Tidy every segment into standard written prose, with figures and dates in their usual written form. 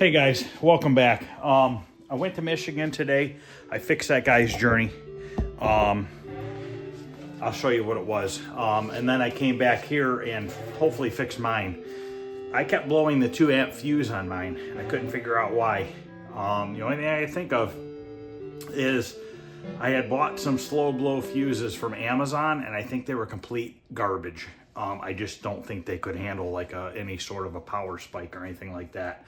Hey guys, welcome back. I went to Michigan today. I fixed that guy's journey. I'll show you what it was. And then I came back here and hopefully fixed mine. I kept blowing the 2 amp fuse on mine and I couldn't figure out why. The only thing I could think of is I had bought some slow blow fuses from Amazon and I think they were complete garbage. I just don't think they could handle like any sort of a power spike or anything like that.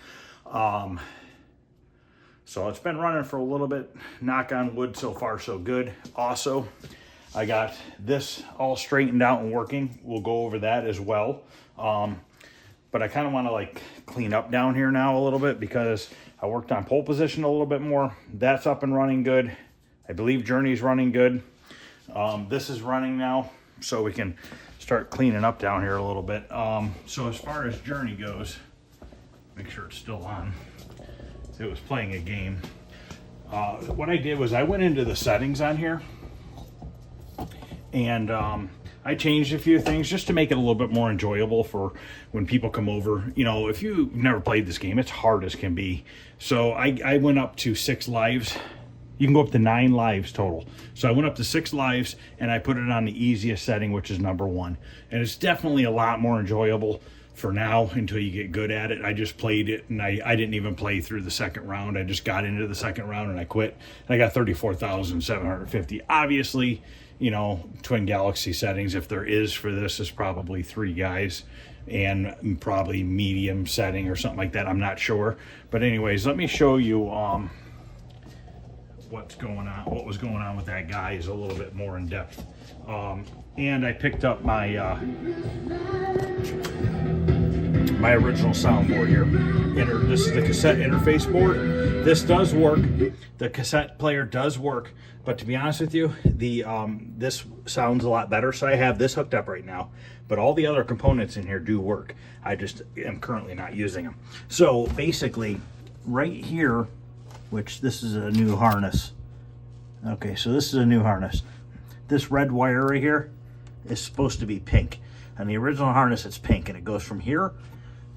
So it's been running for a little bit. Knock on wood, so far so good. Also, I got this all straightened out and working. We'll go over that as well. But I kind of want to like clean up down here now a little bit because I worked on pole position a little bit more. That's up and running good. I believe Journey's running good. This is running now, so we can start cleaning up down here a little bit. So as far as Journey goes, make sure it's still on. It was playing a game. What I did was I went into the settings on here and I changed a few things just to make it a little bit more enjoyable for when people come over. You know, if you've never played this game, it's hard as can be. So I went up to 6 lives. You can go up to 9 lives total. So I went up to 6 lives and I put it on the easiest setting, which is number 1. And it's definitely a lot more enjoyable for now until you get good at it. I just played it and I didn't even play through the second round. I just got into the second round and I quit. And I got 34,750. Obviously, you know, Twin Galaxy settings, if there is for this, is probably 3 guys and probably medium setting or something like that. I'm not sure. But anyways, let me show you what was going on with that guy is a little bit more in depth. And I picked up my my original soundboard here. This is the cassette interface board. This does work. The cassette player does work, but to be honest with you, this sounds a lot better. So I have this hooked up right now, but all the other components in here do work. I just am currently not using them. So basically, right here, which this is a new harness. Okay, so this is a new harness. This red wire right here is supposed to be pink. And the original harness, it's pink, and it goes from here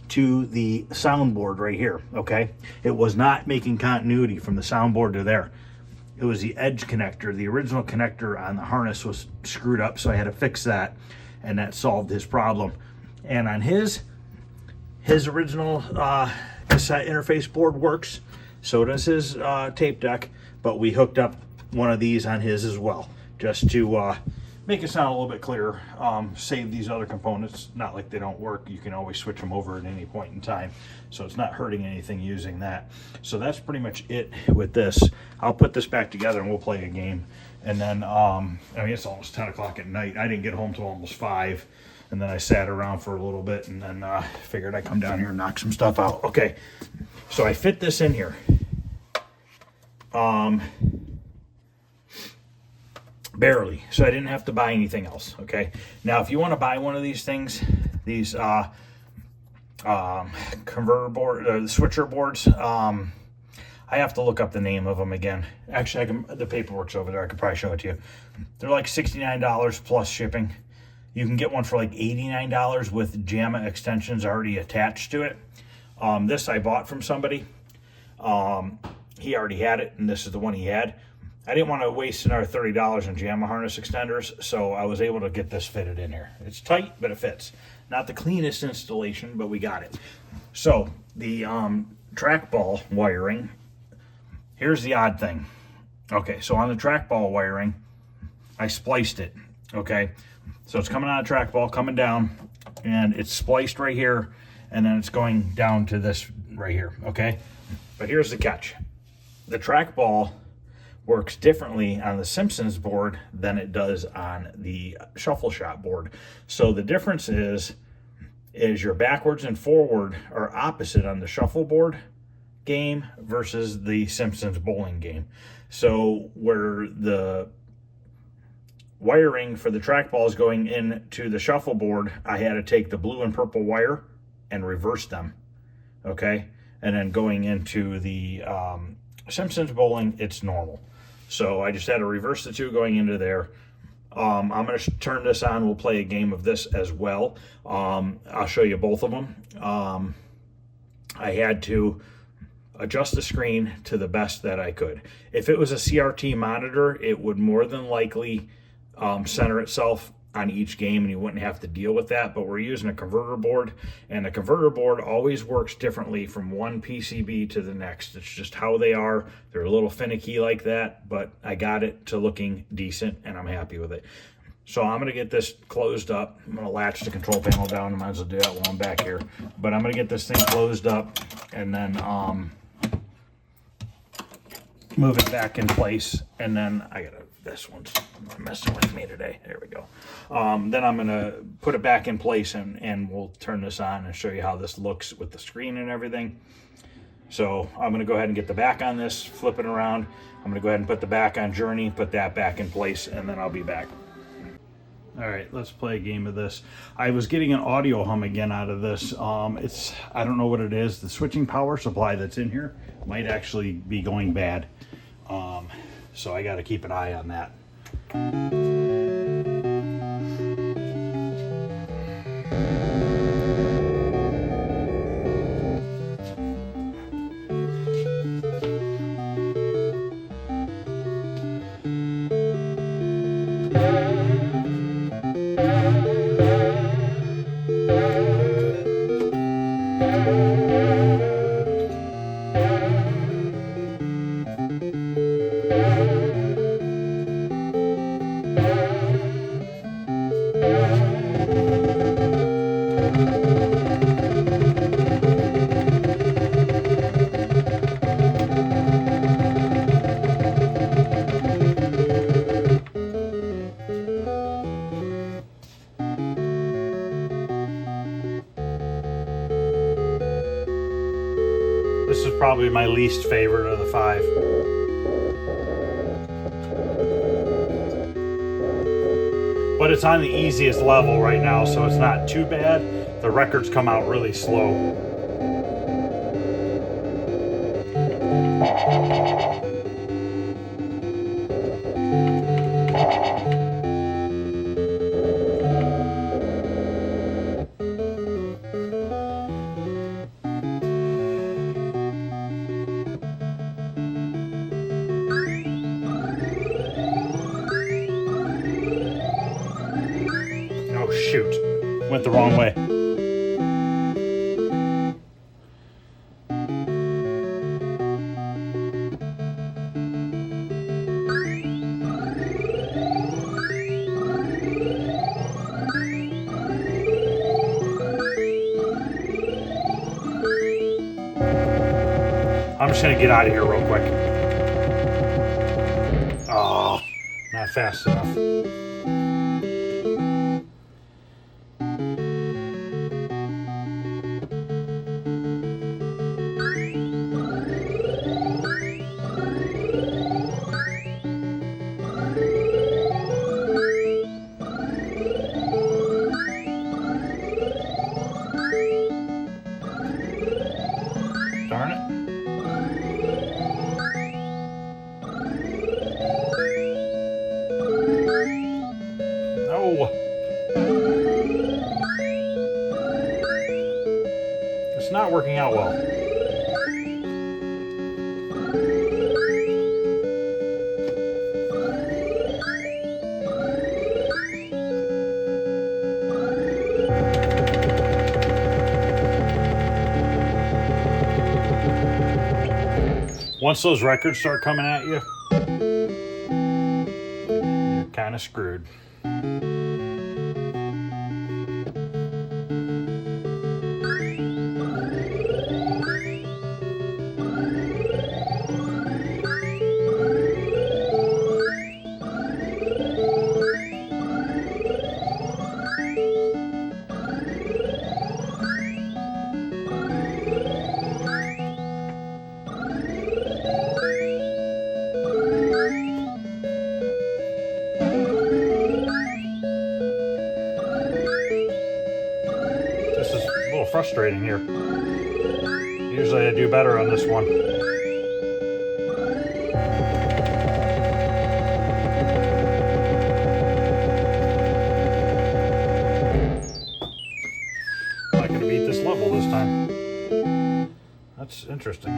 to the soundboard right here, okay? It was not making continuity from the soundboard to there. It was the edge connector. The original connector on the harness was screwed up, so I had to fix that, and that solved his problem. And on his original cassette interface board works. So does his tape deck, but we hooked up one of these on his as well, just to make it sound a little bit clearer. Save these other components, not like they don't work. You can always switch them over at any point in time, so it's not hurting anything using that. So that's pretty much it with this. I'll put this back together and we'll play a game. And then, I mean, it's almost 10 o'clock at night. I didn't get home till almost 5. And then I sat around for a little bit and then figured I'd come down here and knock some stuff out. Okay, so I fit this in here. Barely, so I didn't have to buy anything else. Okay, now if you want to buy one of these things, these converter board, switcher boards, I have to look up the name of them again. Actually, the paperwork's over there. I could probably show it to you. They're like $69 plus shipping. You can get one for like $89 with JAMA extensions already attached to it. This I bought from somebody. He already had it, and this is the one he had. I didn't want to waste another $30 on JAMA harness extenders, so I was able to get this fitted in here. It's tight, but it fits. Not the cleanest installation, but we got it. So the trackball wiring, here's the odd thing. Okay, so on the trackball wiring, I spliced it, okay? So it's coming out of trackball, coming down, and it's spliced right here, and then it's going down to this right here, okay? But here's the catch. The trackball works differently on the Simpsons board than it does on the Shuffle Shop board. So the difference is your backwards and forward are opposite on the shuffleboard game versus the Simpsons Bowling game. So where the wiring for the trackball is going into the shuffleboard, I had to take the blue and purple wire and reverse them, okay? And then going into the Simpsons Bowling, it's normal. So I just had to reverse the two going into there. I'm going to turn this on. We'll play a game of this as well. I'll show you both of them. I had to adjust the screen to the best that I could. If it was a CRT monitor, it would more than likely center itself on each game and you wouldn't have to deal with that, but we're using a converter board, and the converter board always works differently from one PCB to the next. It's just how they are. They're a little finicky like that, but I got it to looking decent and I'm happy with it. So I'm going to get this closed up. I'm going to latch the control panel down. I might as well do that while I'm back here. But I'm going to get this thing closed up and then move it back in place. And then this one's messing with me today. There we go. Then I'm going to put it back in place and we'll turn this on and show you how this looks with the screen and everything. So I'm going to go ahead and get the back on this, flip it around. I'm going to go ahead and put the back on Journey, put that back in place, and then I'll be back. All right, let's play a game of this. I was getting an audio hum again out of this. I don't know what it is. The switching power supply that's in here might actually be going bad. So I got to keep an eye on that. This is probably my least favorite of the 5. But it's on the easiest level right now, so it's not too bad. The records come out really slow. Oh shoot, went the wrong way. I'm just gonna get out of here real quick. Oh, not fast enough. Darn it. No. It's not working out well. Once those records start coming at you, you're kind of screwed. Frustrating here. Usually I do better on this one. Not gonna beat this level this time. That's interesting.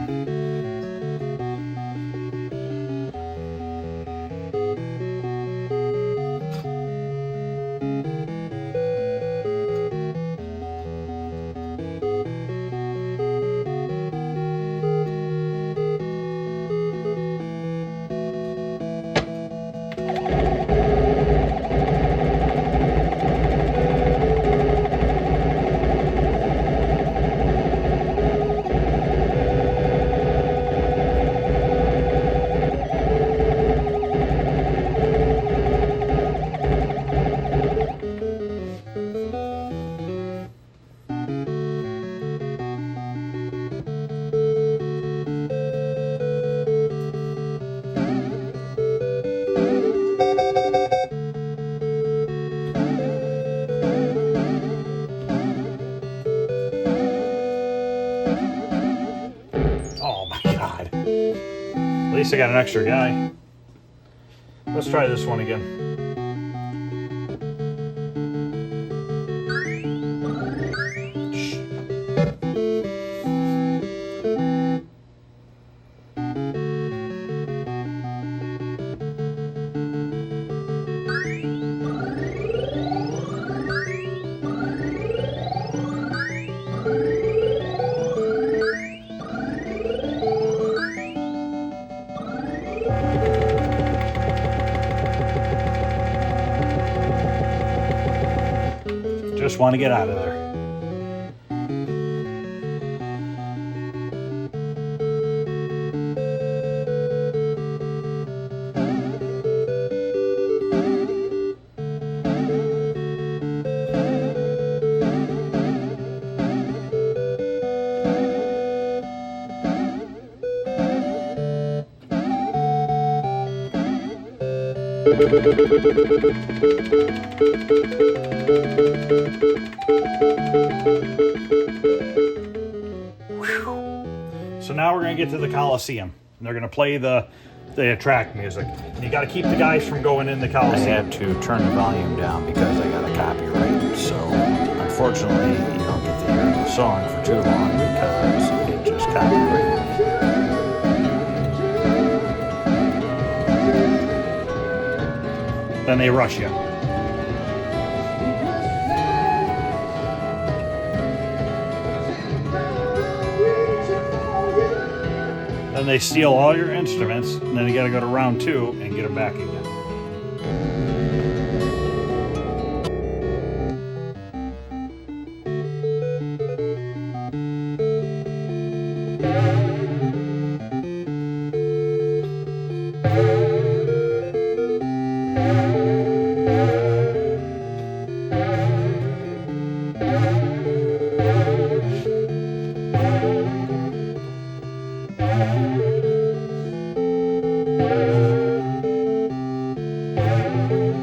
At least I got an extra guy. Let's try this one again. Just want to get out of there. So now we're going to get to the Coliseum. And they're going to play the track music. And you got to keep the guys from going in the Coliseum. I had to turn the volume down because I got a copyright. So unfortunately, you don't get to hear the song for too long because it just copyrighted me. Then they rush you. Then they steal all your instruments, and then you got to go to round 2 and get them back again.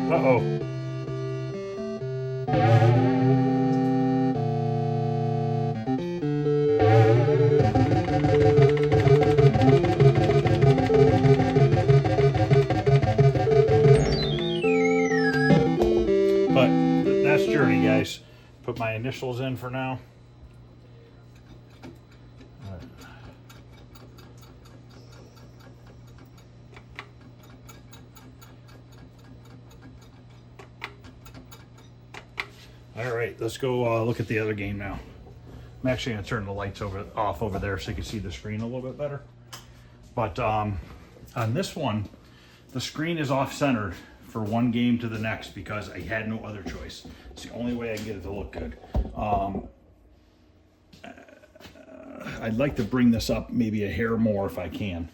Uh-oh. But that's Journey, guys. Put my initials in for now. All right, let's go look at the other game now. I'm actually going to turn the lights off over there so you can see the screen a little bit better. But on this one, the screen is off-centered for one game to the next because I had no other choice. It's the only way I can get it to look good. I'd like to bring this up maybe a hair more if I can.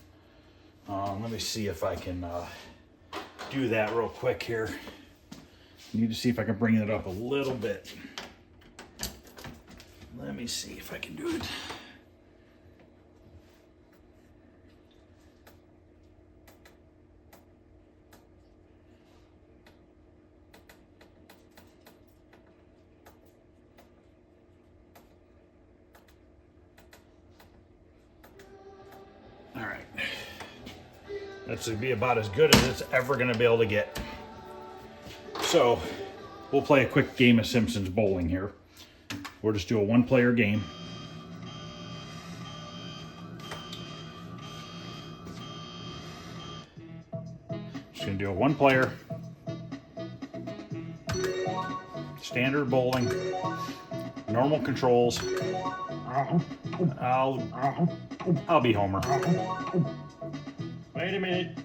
Let me see if I can do that real quick here. Need to see if I can bring it up a little bit. Let me see if I can do it. All right. That's to be about as good as it's ever going to be able to get. So, we'll play a quick game of Simpsons Bowling here. We'll just do a one-player game. do a one player, standard bowling, normal controls. I'll be Homer. Wait a minute.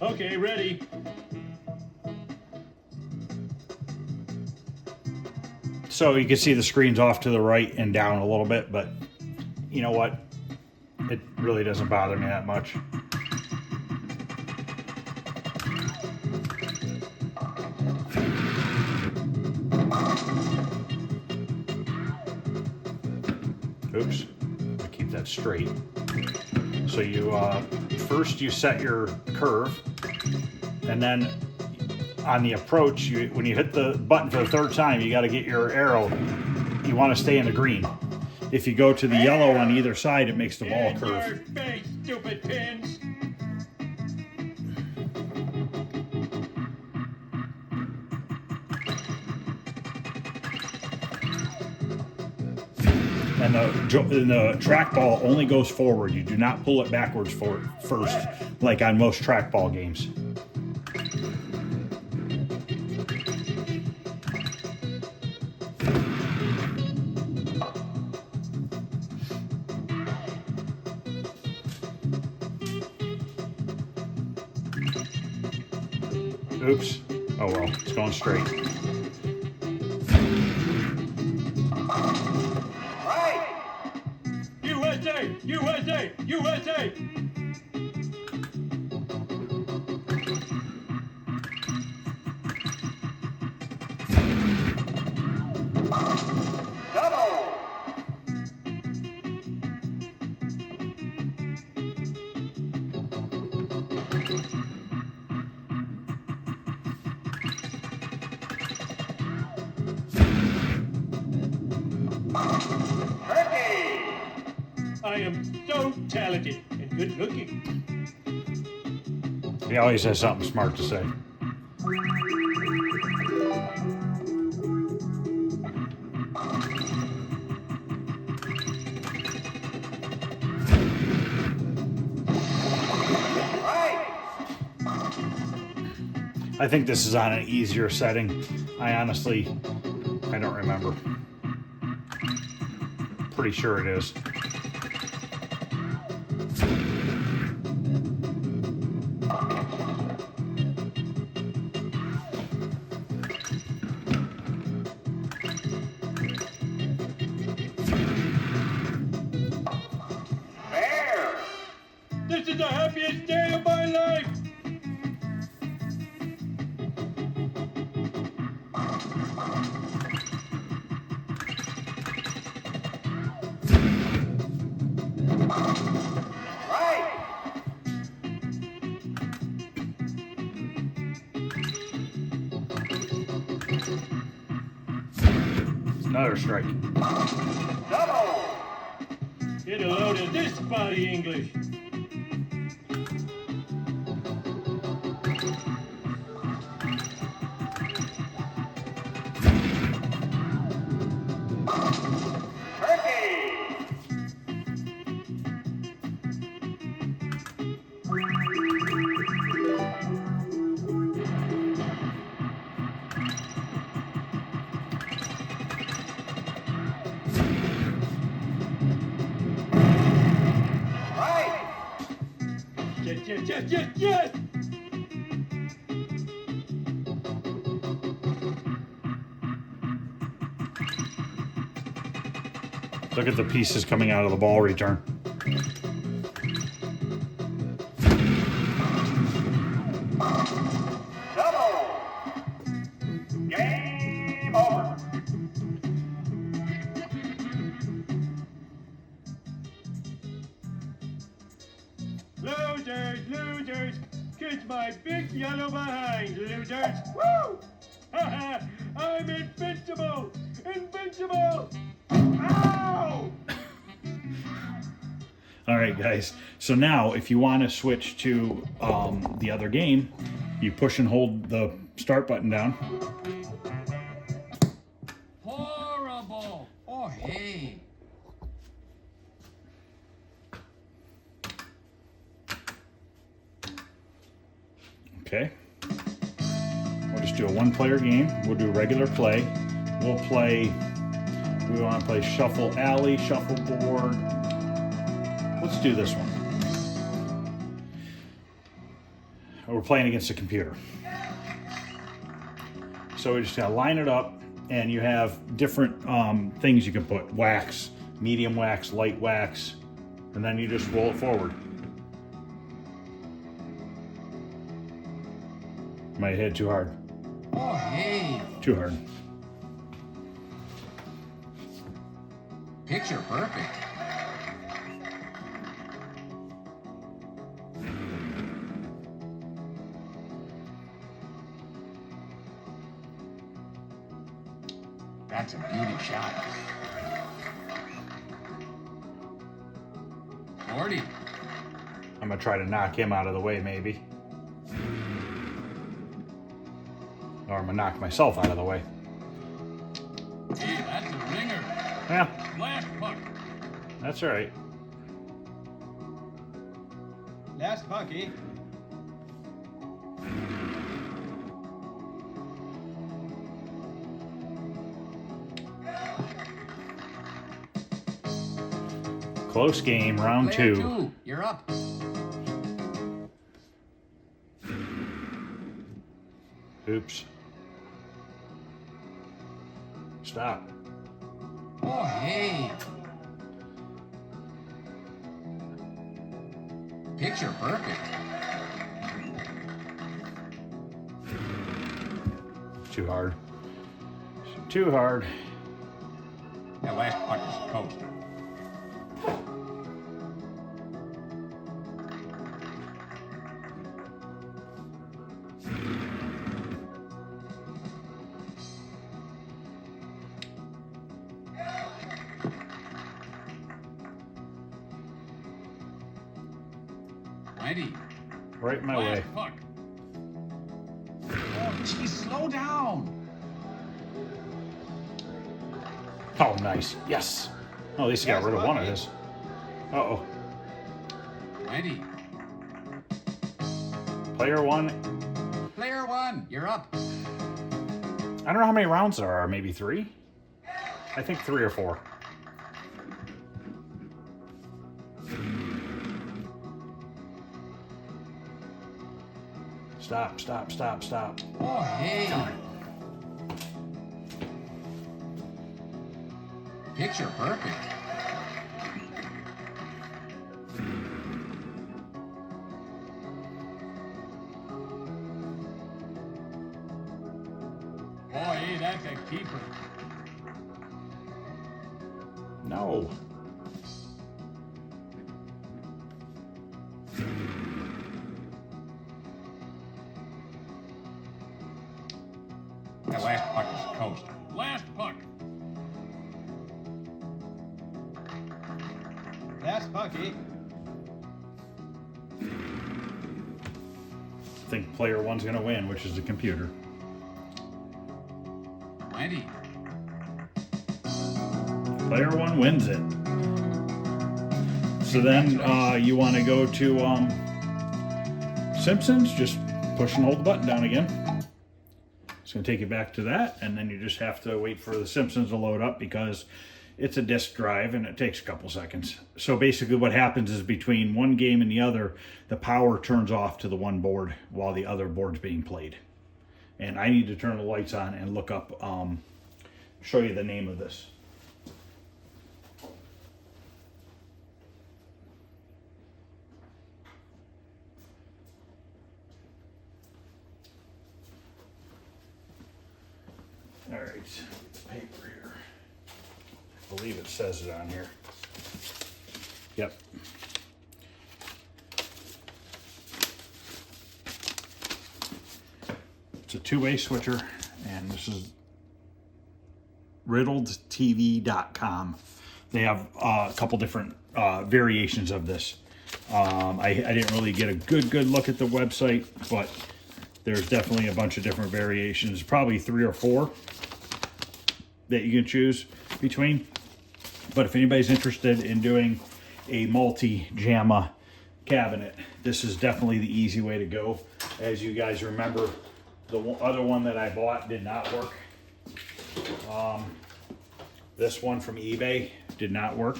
Okay, ready. So you can see the screen's off to the right and down a little bit, but you know what? It really doesn't bother me that much. Oops, I keep that straight. So you first you set your curve, and then on the approach, when you hit the button for the third time, you got to get your arrow. You want to stay in the green. If you go to the yellow on either side, it makes the ball curve. In your face, stupid pins. And the trackball only goes forward. You do not pull it backwards first, like on most trackball games. Oops. Oh well, it's going straight. USA! USA! USA! Double! I am so talented and good looking. He always has something smart to say. I think this is on an easier setting. I don't remember. Pretty sure it is. This is the happiest day of my life! Another strike. Double! Get a load of this body English. Yes! Look at the pieces coming out of the ball return. Double! Game over! Losers! Kiss my big yellow behind, losers! Woo! I'm invincible! Ow! All right, guys. So now, if you want to switch to the other game, you push and hold the start button down. Horrible! Oh, hey. Okay. We'll just do a one-player game. We'll do regular play. We'll play, we want to play Shuffle Alley, Shuffleboard. Let's do this one. We're playing against a computer. So we just gotta line it up, and you have different things you can put. Wax, medium wax, light wax, and then you just roll it forward. Might hit too hard. Oh, hey. Too hard. Picture perfect. That's a beauty shot. 40. I'm gonna try to knock him out of the way, maybe. Or I'm gonna knock myself out of the way. Hey, that's a ringer. Yeah, Last puck. that's all right. Last pucky. Close game, round Player 2. 2, you're up. Oops. Stop. Oh, hey. Picture perfect. Too hard. Too hard. That last puck is toast. Right in my way. Last puck. Oh, geez, slow down. Oh, nice. Yes. Oh, at least you got rid of one of his. Uh-oh. 20. Player 1. Player 1, you're up. I don't know how many rounds there are. Maybe 3? I think 3 or 4. Stop, stop, stop, stop. Oh, hey. Picture perfect. Oh, hey, that's a keeper. No. That last puck is toast. Last puck. Last pucky. I think player 1's gonna win, which is the computer. 20. Player 1 wins it. So then you want to go to Simpsons, just push and hold the button down again. It's going to take you back to that, and then you just have to wait for the Simpsons to load up because it's a disk drive and it takes a couple seconds. So basically what happens is between one game and the other, the power turns off to the one board while the other board's being played. And I need to turn the lights on and look up, show you the name of this. All right, paper here. I believe it says it on here. Yep. It's a two-way switcher, and this is riddledtv.com. They have a couple different variations of this. I didn't really get a good look at the website, but there's definitely a bunch of different variations, probably 3 or 4 that you can choose between. But if anybody's interested in doing a multi-JAMA cabinet, this is definitely the easy way to go. As you guys remember, the other one that I bought did not work. This one from eBay did not work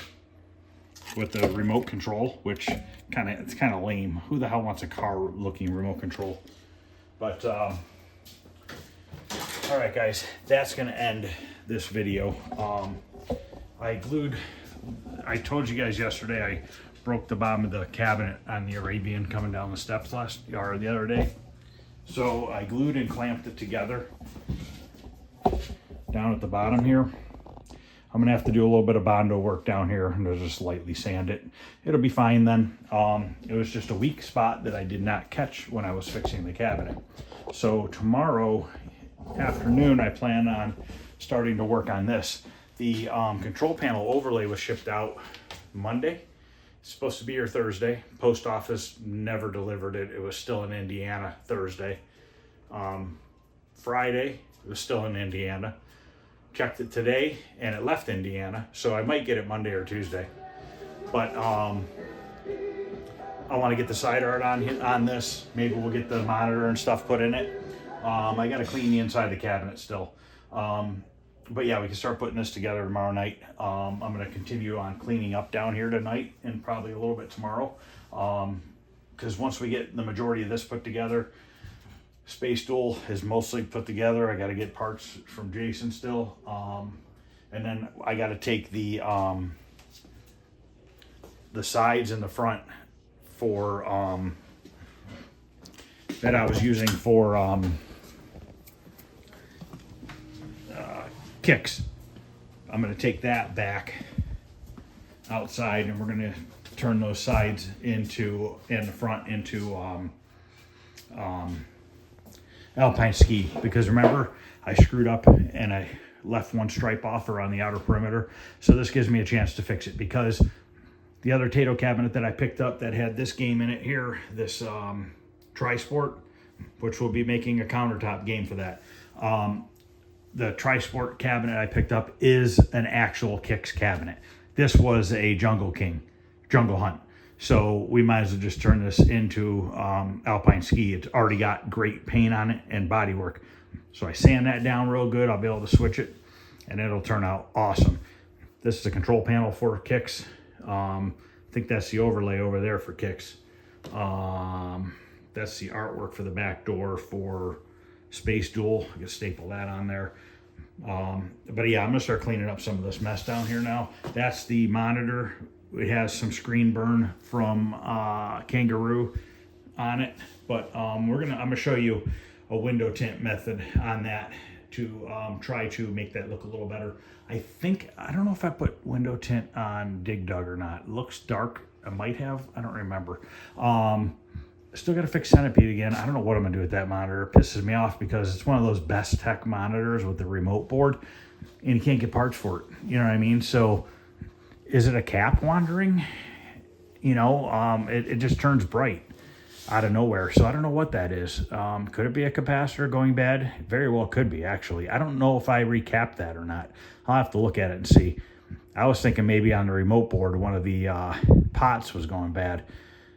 with the remote control, which it's kind of lame. Who the hell wants a car looking remote control? But all right guys, that's gonna end this video. I told you guys yesterday I broke the bottom of the cabinet on the Arabian coming down the steps the other day. So I glued and clamped it together down at the bottom here. I'm gonna have to do a little bit of Bondo work down here and just lightly sand it. It'll be fine then. It was just a weak spot that I did not catch when I was fixing the cabinet. So tomorrow afternoon, I plan on starting to work on this. The control panel overlay was shipped out Monday. It's supposed to be here Thursday. Post office never delivered it. It was still in Indiana Thursday. Friday, it was still in Indiana. Checked it today and it left Indiana, so I might get it Monday or Tuesday. But I want to get the side art on this. Maybe we'll get the monitor and stuff put in it. I got to clean the inside of the cabinet still. But yeah, we can start putting this together tomorrow night. I'm going to continue on cleaning up down here tonight and probably a little bit tomorrow. Because once we get the majority of this put together, Space Duel is mostly put together. I got to get parts from Jason still. And then I got to take the sides and the front for that I was using for kicks. I'm going to take that back outside and we're going to turn those sides into, and the front into Alpine ski, because remember I screwed up and I left one stripe off around the outer perimeter. So this gives me a chance to fix it, because the other Tato cabinet that I picked up that had this game in it here, this Tri-Sport, which we'll be making a countertop game for that. The Tri-Sport cabinet I picked up is an actual kicks cabinet. This was a Jungle Hunt. So we might as well just turn this into Alpine ski. It's already got great paint on it and bodywork. So I sand that down real good. I'll be able to switch it and it'll turn out awesome. This is a control panel for kicks. I think that's the overlay over there for kicks. That's the artwork for the back door for Space Duel. I can staple that on there. But yeah, I'm gonna start cleaning up some of this mess down here now. That's the monitor. It has some screen burn from Kangaroo on it, but I'm gonna show you a window tint method on that to try to make that look a little better. I don't know if I put window tint on Dig Dug or not. It looks dark. I might have. I don't remember. Still got to fix Centipede again. I don't know what I'm gonna do with that monitor. It pisses me off because it's one of those best tech monitors with the remote board, and you can't get parts for it. You know what I mean? So, is it a cap wandering? You know, it just turns bright out of nowhere. So I don't know what that is. Could it be a capacitor going bad? It very well could be, actually. I don't know if I recapped that or not. I'll have to look at it and see. I was thinking maybe on the remote board, one of the pots was going bad,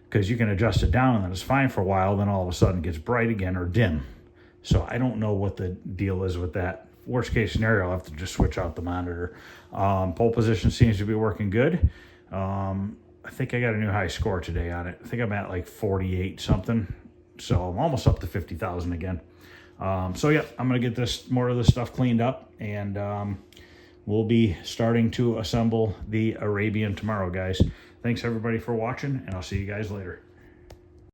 because you can adjust it down and then it's fine for a while. Then all of a sudden it gets bright again or dim. So I don't know what the deal is with that. Worst case scenario, I'll have to just switch out the monitor. Pole position seems to be working good. I think I got a new high score today on it. I think I'm at like 48 something. So I'm almost up to 50,000 again. So yeah, I'm going to get more of this stuff cleaned up, and we'll be starting to assemble the Arabian tomorrow, guys. Thanks everybody for watching, and I'll see you guys later.